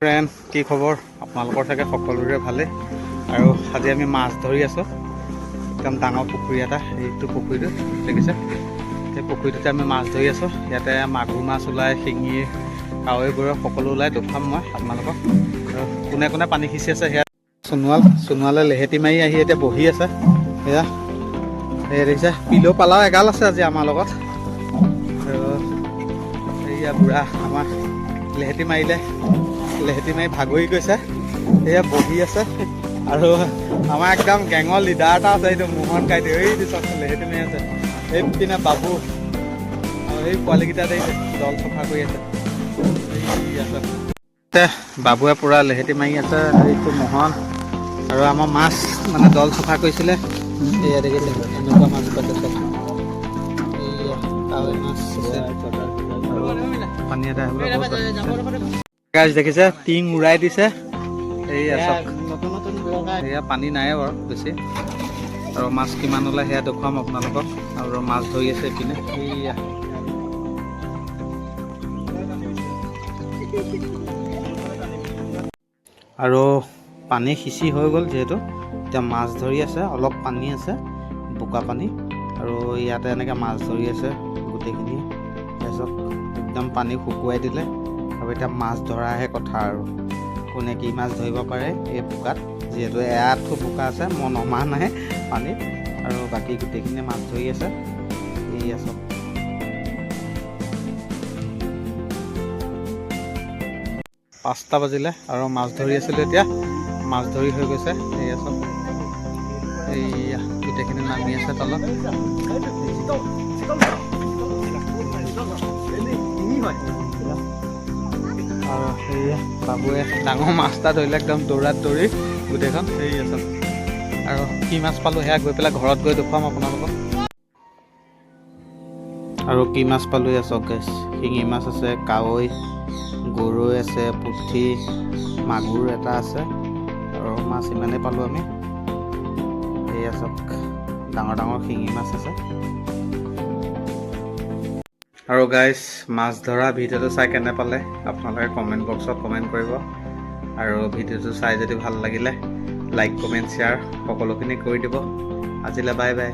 Friend, কি খবৰ? আপোনালোকৰ চাগে সকলোৰে ভালে। আৰু আজি আমি মাছ ধৰি আছোঁ। একদম ডাঙৰ পুখুৰী এটা, এইটো পুখুৰীটো দেখিছে? সেই পুখুৰীটোতে আমি মাছ ধৰি আছোঁ। ইয়াতে মাগুৰ মাছ ওলায়, শিঙি, কাৱৈ, গৰৈ সকলো ওলায়। দেখুৱাম মই আপোনালোকক। আৰু কোনে কোনে পানী সিঁচি আছে সেয়া সোণোৱালে লেহেতি মাৰি আহি এতিয়া বহি আছে। সেয়া এই দেখিছে, পিলৌ পালাও এগাল আছে আজি আমাৰ লগত। আৰু এইয়া বুঢ়া আমাৰ লেহেতি মাৰি ভাগৰি গৈছে, সেয়া বহি আছে। আৰু আমাৰ একদম গেঙৰ লিডাৰ এটা আছে, এইটো মোহন কাইটি। এইটো চাওকচোন, লেহেতি মাৰি আছে। এই পিনে বাবু আৰু এই পোৱালিকেইটা দেখিছে, দল চফা কৰি আছে। বাবুৱে পূৰা লেহেতি মাৰি আছে। এইটো মোহন আৰু আমাৰ মাছ মানে দল চফা কৰিছিলে। এয়া দেখিছে, এনেকুৱা মাছ পাইছে চব। এইয়া কাৱৈ মাছ আছে, পানী এটা গাইজ দেখিছে, টিং উৰাই দিছে। এইয়া চব এয়া পানী নাই বাৰু বেছি। আৰু মাছ কিমান ওলায় সেয়া দেখুৱাম আপোনালোকক। আৰু মাছ ধৰি আছে এইপিনে। এইয়া আৰু পানী সিঁচি হৈ গ'ল যিহেতু, এতিয়া মাছ ধৰি আছে। অলপ পানী আছে, বোকা পানী। আৰু ইয়াতে এনেকৈ মাছ ধৰি আছে গোটেইখিনি। তাৰপিছত একদম পানী শুকুৱাই দিলে। আৰু এতিয়া মাছ ধৰাহে কথা আৰু কোনে কি মাছ ধৰিব পাৰে এই বোকাত। যিহেতু এয়াতো বোকা আছে, মই নমা নাই পানীত। আৰু বাকী গোটেইখিনিয়ে মাছ ধৰি আছে। এইয়া চব 5টা বাজিলে আৰু মাছ ধৰি আছিলোঁ। এতিয়া মাছ ধৰি হৈ গৈছে। এইয়া চব, এইয়া গোটেইখিনি নামি আছে তলত। আৰু সেয়া বাবুৱে ডাঙৰ মাছ এটা ধৰিলে, একদম দৌৰাত দৌৰি গোটেইখন। সেয়া চব, আৰু কি মাছ পালোঁ সেয়া গৈ পেলাই ঘৰত গৈ দেখুৱাম আপোনালোকক। আৰু কি মাছ পালোঁ এয়া চব গাইছ। শিঙি মাছ আছে, কাৱৈ, গৰৈ আছে, পুঠি, মাগুৰ এটা আছে। আৰু মাছ ইমানেই পালোঁ আমি। এয়া চব ডাঙৰ ডাঙৰ শিঙি মাছ আছে। আৰু গাইজ, মাছ ধৰা ভিডিঅ'টো চাই কেনে পালে আপোনালোকে কমেণ্ট বক্সত কমেণ্ট কৰিব। আৰু ভিডিঅ'টো চাই যদি ভাল লাগিলে লাইক, কমেণ্ট, শ্বেয়াৰ সকলোখিনি কৰি দিব। আজিলৈ বাই বাই।